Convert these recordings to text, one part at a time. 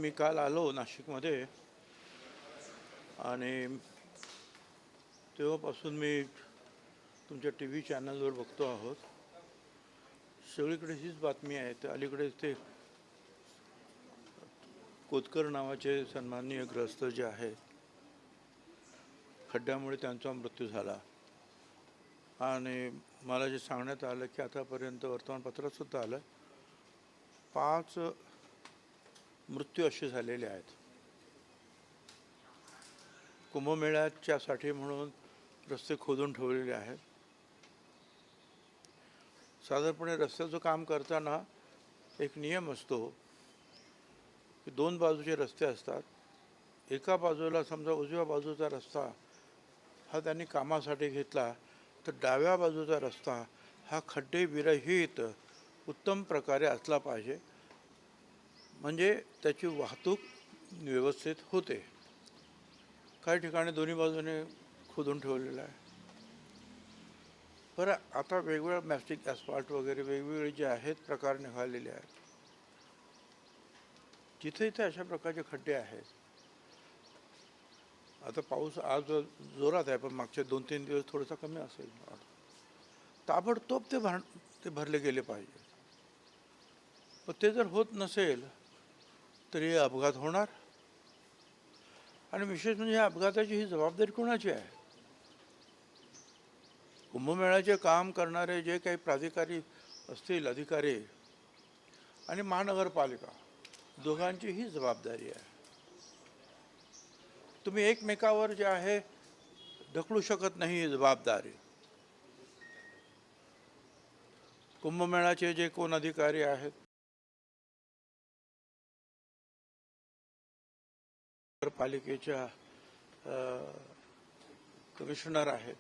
मी काल आलो नाशिकमध्ये आणि तेव्हापासून मी तुमच्या टी व्ही चॅनलवर बघतो आहोत. सगळीकडे हीच बातमी आहे. तर अलीकडे ते कोतकर नावाचे सन्माननीय ग्रस्त जे आहेत, खड्ड्यामुळे त्यांचा मृत्यू झाला आणि मला जे सांगण्यात आलं की आतापर्यंत वर्तमानपत्रात सुद्धा आलं 5 मृत्यू असे झालेले आहेत. कुंभमेळ्याच्यासाठी म्हणून रस्ते खोदून ठेवलेले आहेत. साधारणपणे रस्त्याचं काम करताना एक नियम असतो की 2 बाजूचे रस्ते असतात. एका बाजूला समजा उजव्या बाजूचा रस्ता हा त्यांनी कामासाठी घेतला, तर डाव्या बाजूचा रस्ता हा खड्डे विरहित उत्तम प्रकारे असला पाहिजे, म्हणजे त्याची वाहतूक व्यवस्थित होते. काही ठिकाणी दोन्ही बाजूने खोदून ठेवलेलं आहे. बरं, आता वेगवेगळ्या मॅस्टिक ॲस्फाल्ट वगैरे वेगवेगळे जे आहेत प्रकार निघालेले आहेत. जिथे इथे अशा प्रकारचे खड्डे आहेत. आता पाऊस आज जोरात आहे, पण मागचे 2-3 दिवस थोडासा कमी असेल. ताबडतोब ते भरले गेले पाहिजे. पण ते जर होत नसेल तर हे अपघात होणार. आणि विशेष म्हणजे या अपघाताची ही जबाबदारी कोणाची आहे? कुंभमेळ्याचे काम करणारे जे काही प्राधिकारी असतील, अधिकारी आणि महानगरपालिका, दोघांची ही जबाबदारी आहे. तुम्ही एकमेकावर जे आहे ढकलू शकत नाही ही जबाबदारी. कुंभमेळ्याचे जे कोण अधिकारी आहेत, पालिकेच्या कमिशनर आहेत,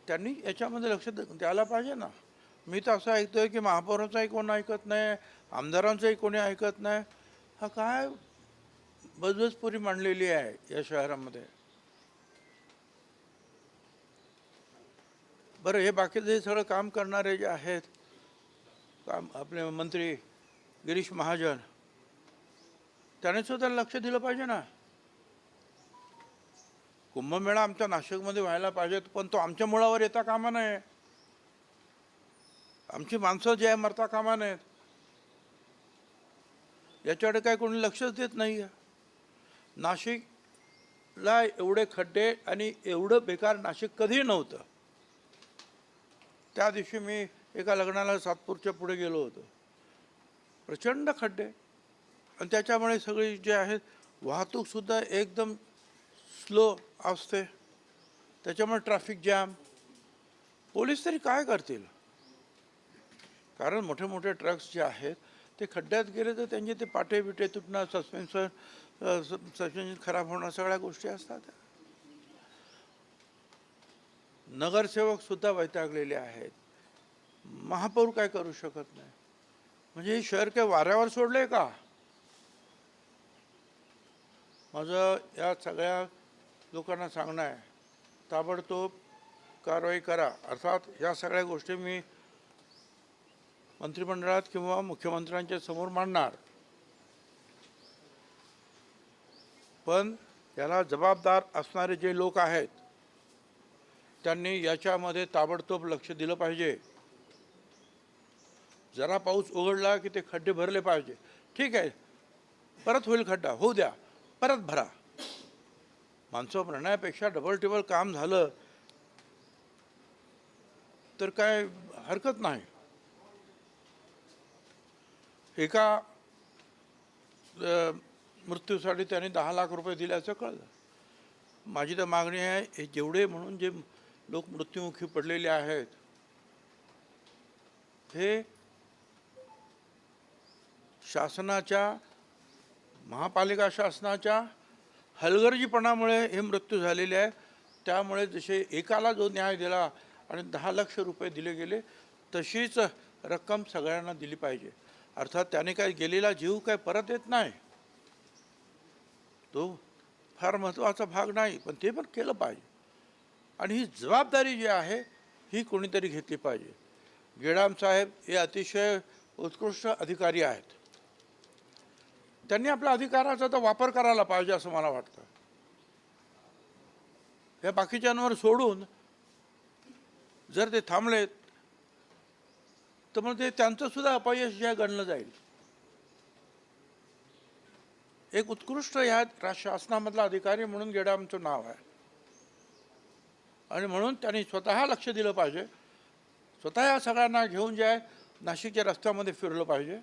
त्यांनी याच्यामध्ये लक्ष द्यायला पाहिजे ना. मी तर असं ऐकतोय की महापौरांचंही कोण ऐकत नाही, आमदारांचंही कोणी ऐकत नाही. हा काय बजबजपुरी मांडलेली आहे या शहरामध्ये. बरं, हे बाकीचे सगळं काम करणारे जे आहेत, आपले मंत्री गिरीश महाजन, त्याने सुद्धा लक्ष दिलं पाहिजे ना. कुंभमेळा आमच्या नाशिकमध्ये व्हायला पाहिजे, पण तो आमच्या मुळावर येता कामा नये. आमची माणसं जे आहे मरता कामा नयेत. याच्याकडे काय कोणी लक्षच देत नाही आहे. नाशिकला एवढे खड्डे आणि एवढं बेकार नाशिक कधीही नव्हतं. त्या दिवशी मी एका लग्नाला सातपूरच्या पुढे गेलो होतो. प्रचंड खड्डे आणि त्याच्यामुळे सगळी जे आहे वाहतूकसुद्धा एकदम स्लो असते. त्याच्यामुळे ट्रॅफिक जॅम. पोलीस तरी काय करतील? कारण मोठे मोठे ट्रक्स जे आहेत ते खड्ड्यात गेले तर त्यांचे ते पाटे बिटे तुटणं, सस्पेन्शन खराब होणं, सगळ्या गोष्टी असतात. नगरसेवकसुद्धा वैतागलेले आहेत. महापौर काय करू शकत नाही. म्हणजे हे शहर काय वाऱ्यावर सोडले का? माझं या सगळ्या लोकांना सांगणं आहे, ताबडतोब कारवाई करा. अर्थात या सगळ्या गोष्टी मी मंत्रिमंडळात किंवा मुख्यमंत्र्यांच्या समोर मांडणार, पण याला जबाबदार असणारे जे लोक आहेत त्यांनी याच्यामध्ये ताबडतोब लक्ष दिलं पाहिजे. जरा पाऊस उघडला की ते खड्डे भरले पाहिजे. ठीक आहे, परत होईल खड्डा, होऊ द्या, परत भरा. माणसं भरण्यापेक्षा डबल टेबल काम झालं तर काय हरकत नाही. एका मृत्यूसाठी त्यांनी 10 लाख रुपये दिल्याचं कळलं. माझी तर मागणी आहे, हे जेवढे म्हणून जे लोक मृत्युमुखी पडलेले आहेत, हे शासनाच्या, महापालिका शासनाच्या हलगर्जीपणामुळे हे मृत्यू झालेले आहे. त्यामुळे जसे एकाला जो न्याय दिला आणि 10 लाख रुपये दिले गेले, तशीच रक्कम सगळ्यांना दिली पाहिजे. अर्थात त्याने काय गेलेला जीव काय परत येत नाही, तो फार महत्त्वाचा भाग नाही, पण ते पण केलं पाहिजे. आणि ही जबाबदारी जी आहे ही कोणीतरी घेतली पाहिजे. गेडाम साहेब हे अतिशय उत्कृष्ट अधिकारी आहेत. त्यांनी आपल्या अधिकाराचा तर वापर करायला पाहिजे असं मला वाटतं. हे बाकीच्यांवर सोडून जर ते थांबलेत तर मग ते त्यांचं सुद्धा अपयश जे गणलं जाईल. एक उत्कृष्ट ह्या शासनामधला अधिकारी म्हणून गेडामचं नाव आहे आणि म्हणून त्यांनी स्वतः लक्ष दिलं पाहिजे. स्वतः या सगळ्यांना घेऊन जे आहे नाशिकच्या रस्त्यामध्ये फिरलं पाहिजे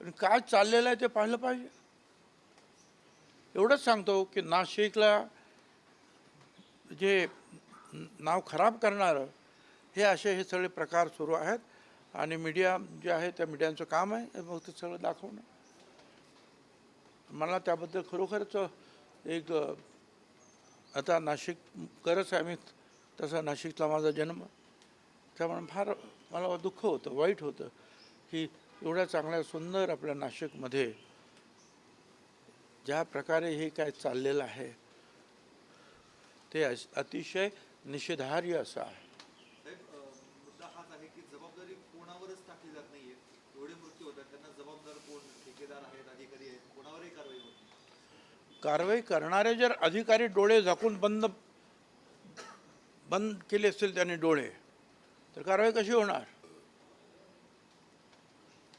आणि काय चाललेलं आहे ते पाहिलं पाहिजे. एवढंच सांगतो की नाशिकला जे नाव खराब करणारं हे सगळे प्रकार सुरू आहेत आणि मीडिया जे आहे त्या मीडियांचं काम आहे मग ते सगळं दाखवणं. मला त्याबद्दल खरोखरच एक आता नाशिककरच आहे मी, तसा नाशिकला माझा जन्म, त्यामुळे फार मला दुःख होतं, वाईट होतं की एवढ्या चांगल्या सुंदर आपल्या नाशिकमध्ये ज्या प्रकारे हे काय चाललेलं आहे ते अतिशय निषेधार्ह असं आहे. मुद्दा हाच आहे की जबाबदारी कोणावरच टाकली जात नाहीये. एवढे मृत्यू होतात त्यांना जबाबदार कोण? ठेकेदार आहेत, अधिकारी आहेत, कोणावरही कारवाई होत नाही. कारवाई करणारे जर अधिकारी डोळे झाकून बंद केले असतील त्यांनी डोळे, तर कारवाई कशी होणार?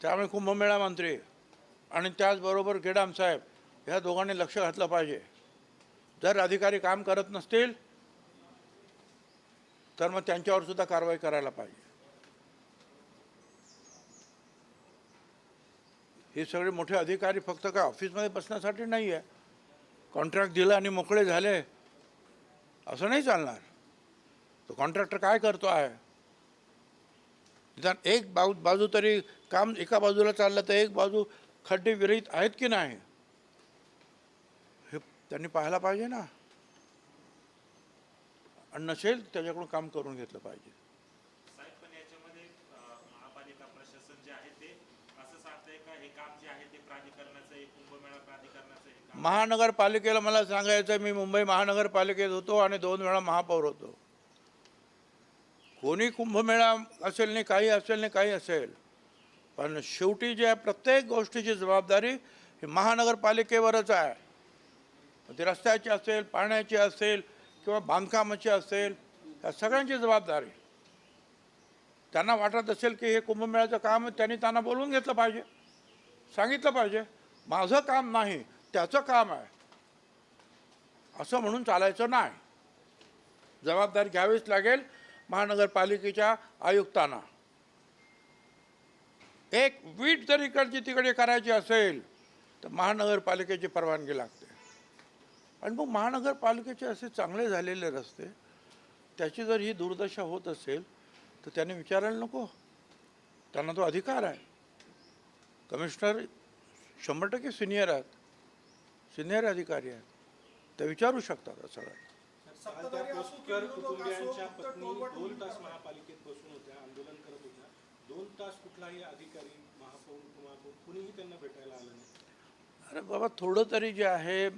त्यामुळे कुंभमेळा मंत्री आणि त्याचबरोबर गेडाम साहेब ह्या दोघांनी लक्ष घातलं पाहिजे. जर अधिकारी काम करत नसतील तर मग त्यांच्यावर सुद्धा कारवाई करायला पाहिजे. हे सगळे मोठे अधिकारी फक्त काय ऑफिसमध्ये बसण्यासाठी नाही आहे. कॉन्ट्रॅक्ट दिलं आणि मोकळे झाले असं नाही चालणार. तो कॉन्ट्रॅक्टर काय करतो आहे, निदान एक बाजू तरी काम एका बाजूला चाललं तर एक बाजू खड्डे विरहित आहेत की नाही हे त्यांनी पाहायला पाहिजे ना. आणि नसेल त्याच्याकडून काम करून घेतलं पाहिजे. साहेब पण याच्यामध्ये महापालिका प्रशासन जे आहे ते असं सांगतंय का हे काम जे आहे ते प्राधिकरणाचं आहे, कुंभमेळा प्राधिकरणाचं आहे? महानगरपालिकेला मला सांगायचं, मी मुंबई महानगरपालिकेत होतो आणि 2 वेळा महापौर होतो. कोणी कुंभमेळा असेल नाही, काही असेल नाही, काही असेल, पण शेवटी जे प्रत्येक गोष्टीची जबाबदारी ही महानगरपालिकेवरच आहे. ती रस्त्याची असेल, पाण्याची असेल किंवा बांधकामाची असेल, या सगळ्यांची जबाबदारी. त्यांना वाटत असेल की हे कुंभमेळ्याचं काम त्यांनी त्यांना बोलवून घेतलं पाहिजे, सांगितलं पाहिजे माझं काम नाही त्याचं काम आहे असं म्हणून चालायचं नाही. जबाबदारी घ्यावीच लागेल महानगरपालिकेच्या आयुक्तांना. एक वीट जर इकडची तिकडे करायची असेल तर महानगरपालिकेची परवानगी लागते. आणि मग महानगरपालिकेचे असे चांगले झालेले रस्ते त्याची जर ही दुर्दशा होत असेल तर त्यांनी विचारायला नको? त्यांना तो अधिकार आहे. कमिशनर 100% सिनियर आहेत, सिनियर अधिकारी आहेत, ते विचारू शकतात सगळं. कुटुंबियांच्या पत्नी 2 तास महापालिकेत बसून होत्या, आंदोलन करत होत्या. 2 तास कुठलाही अधिकारी, महापौर, उपमहापौर कुणीही त्यांना भेटायला आलं नाही. अरे बाबा, थोडं तरी जे आहे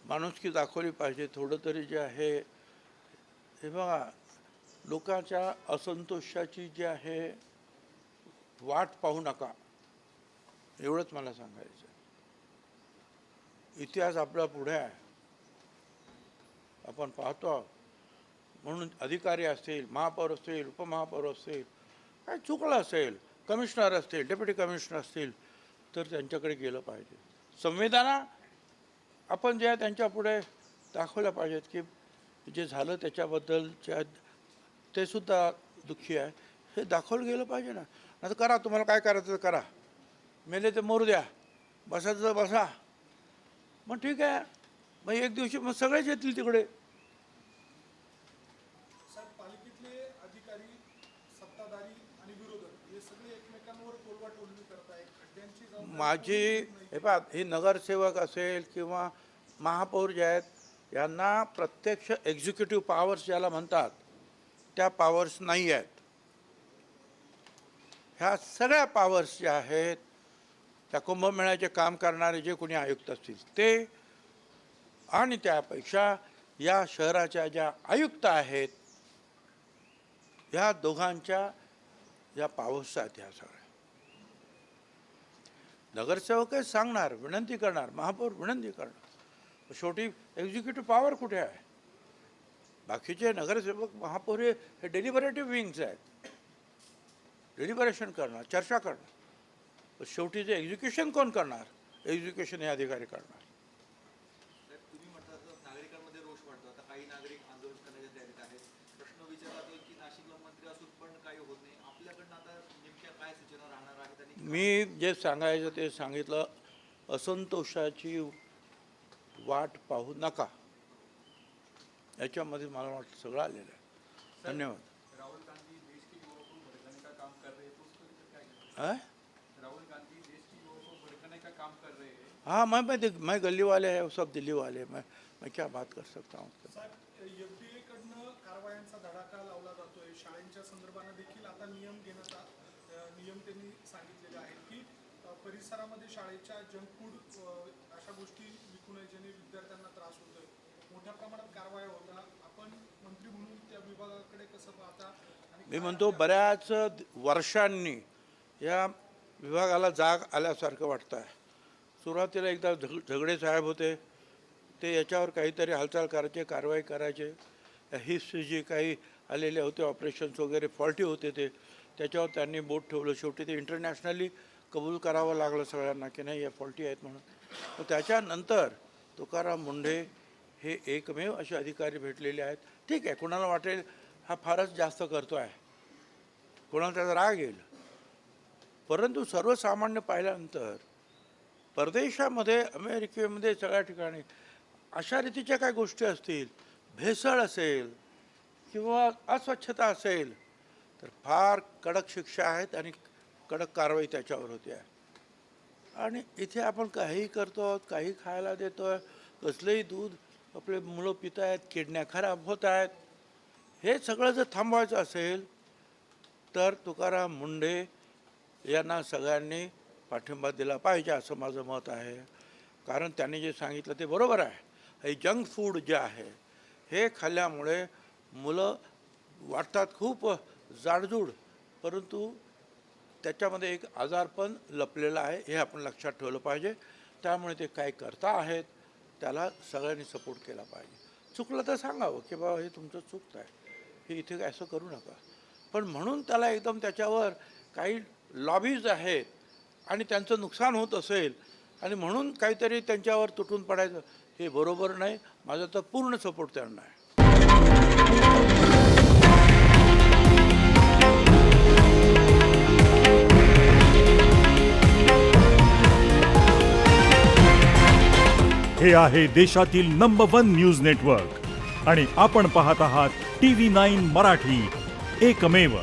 माणुसकी दाखवली पाहिजे. थोडं तरी जे आहे हे बघा, लोकांच्या असंतोषाची जी आहे वाट पाहू नका, एवढंच मला सांगायचं. इतिहास आपला पुढे आहे, आपण पाहतो. म्हणून अधिकारी असतील, महापौर असतील, उपमहापौर असतील, काय चुकलं असेल, कमिशनर असतील, डेप्युटी कमिशनर असतील तर त्यांच्याकडे गेलं पाहिजे. संवेदना आपण जे आहे त्यांच्या पुढे दाखवल्या पाहिजेत की जे झालं त्याच्याबद्दलच्या ते सुद्धा दुःखी आहे हे दाखवलं गेलं पाहिजे ना. आता करा, तुम्हाला काय करायचं तर करा, मेले ते मोरू द्या, बसायचं तर बसा. मग ठीक आहे, मग एक दिवशी मग सगळेच येतील तिकडे. पालिकेतले अधिकारी, सत्ताधारी आणि विरोधक हे सगळे एकमेकांवर तोलवा टोलवी करतायत. खड्ड्यांची माझी हे पहा, हे नगरसेवक असेल किंवा महापौर जे आहेत यांना प्रत्यक्ष एक्झिक्युटिव्ह पॉवर्स ज्याला म्हणतात त्या पॉवर्स नाही आहेत. ह्या सगळ्या पॉवर्स ज्या आहेत त्या कुंभमेळ्याचे काम करणारे जे कोणी आयुक्त असतील ते, आणि त्यापेक्षा या शहराच्या ज्या आयुक्त आहेत ह्या दोघांच्या ज्या पॉवर्स आहेत ह्या सगळ्या. नगरसेवकच सांगणार, विनंती करणार, महापौर विनंती करणार. शेवटी एक्झिक्युटिव्ह पॉवर कुठे आहे? बाकीचे नगरसेवक महापौर हे डेलिबरेटिव्ह विंग्स आहेत, डेलिबरेशन करणार, चर्चा करणार. पण शेवटी जे एक्झिक्युशन कोण करणार? एक्झिक्युशन हे अधिकारी करणार. साहेब, तुम्ही म्हणता तर नागरिकांमध्ये रोष वाढतो. आता काही नागरिक आंदोलन करण्याच्या तयारीत आहेत. प्रश्न विचारला जातोय की नाशिकला मंत्री असून पण काही होत नाही. आपल्याकडनं आता नेमक्या काय सूचना राहणार आहेत आणि मी जे सांगायचं ते सांगितलं. असंतोषाची वाट पाहू नका, याच्यामध्ये मला वाटतं सगळं आलेलं आहे. धन्यवाद. राहुल गांधी देश के युवाओं को भड़काने का काम कर रहे हैं, तो उसको लेकर क्या कहना है? राहुल गांधी देश के युवाओं को भड़काने का काम कर रहे हैं. हाँ, मैं गली वाले हैं, वो सब दिल्ली वाले हैं. मैं क्या बात कर सकता हूँ? साहेब, FDA कडनं कारवायांचा धडाका लावला जातोय. शाळेंच्या संदर्भानं देखील आता नियम घेण्याचा नियम त्यांनी सांगितलेले आहेत की परिसरामध्ये शाळेच्या जंक फूड अशा गोष्टी विकू नये ज्याने विद्यार्थ्यांना त्रास होतोय. मोठ्या प्रमाणात कारवाया होता. आपण मंत्री म्हणून त्या विभागाकडे कसं पाहता? आणि मी म्हणतो बऱ्याच वर्षांनी या विभागाला जाग आल्यासारखं वाटतं आहे. सुरुवातीला एकदा झगडे साहेब होते, ते याच्यावर काहीतरी हालचाल करायचे, कारवाई करायचे. हिस्ट्री जी काही आलेले होते ऑपरेशन्स वगैरे फॉल्टी होते, ते त्याच्यावर त्यांनी बोट ठेवलं. शेवटी ते इंटरनॅशनली कबूल करावं लागलं सगळ्यांना की नाही, या फॉल्टी आहेत म्हणून. तर त्याच्यानंतर तुकाराम मुंढे हे एकमेव असे अधिकारी भेटलेले आहेत. ठीक आहे, कोणाला वाटेल हा फारच जास्त करतो आहे, कोणाला त्याचा राग येईल, परंतु सर्वसामान्य पाहिल्यानंतर परदेशामध्ये, अमेरिकेमध्ये, सगळ्या ठिकाणी अशा रीतीच्या काय गोष्टी असतील, भेसळ असेल किंवा अस्वच्छता असेल, तर फार कडक शिक्षा आहेत आणि कडक कारवाई त्याच्यावर होते आहे. आणि इथे आपण काहीही करतो आहोत, काही खायला देतो आहे, कसलंही दूध आपले मुलं पित आहेत, किडण्या खराब होत आहेत. हे सगळं जर थांबवायचं असेल तर तुकाराम मुंढे यांना सगळ्यांनी पाठिंबा दिला पाहिजे असं माझं मत आहे. कारण त्यांनी जे सांगितलं ते बरोबर आहे. हे जंक फूड जे आहे हे खाल्ल्यामुळे मुलं वाटतात खूप जाडजूड, परंतु त्याच्यामध्ये एक आजारपण लपलेलं आहे, हे आपण लक्षात ठेवलं पाहिजे. त्यामुळे ते काय करता आहेत त्याला सगळ्यांनी सपोर्ट केला पाहिजे. चुकलं तर सांगावं की बाबा हे तुमचं चुकतं आहे, हे इथे असं करू नका. पण म्हणून त्याला एकदम त्याच्यावर काही लॉबीज आहेत आणि त्यांचं नुकसान होत असेल आणि म्हणून काहीतरी त्यांच्यावर तुटून पडायचं, हे बरोबर नाही. माझा तर पूर्ण सपोर्ट त्यांना आहे. हे आहे देशातील नंबर 1 न्यूज नेटवर्क आणि आपण पाहत आहात TV9 मराठी, एकमेव.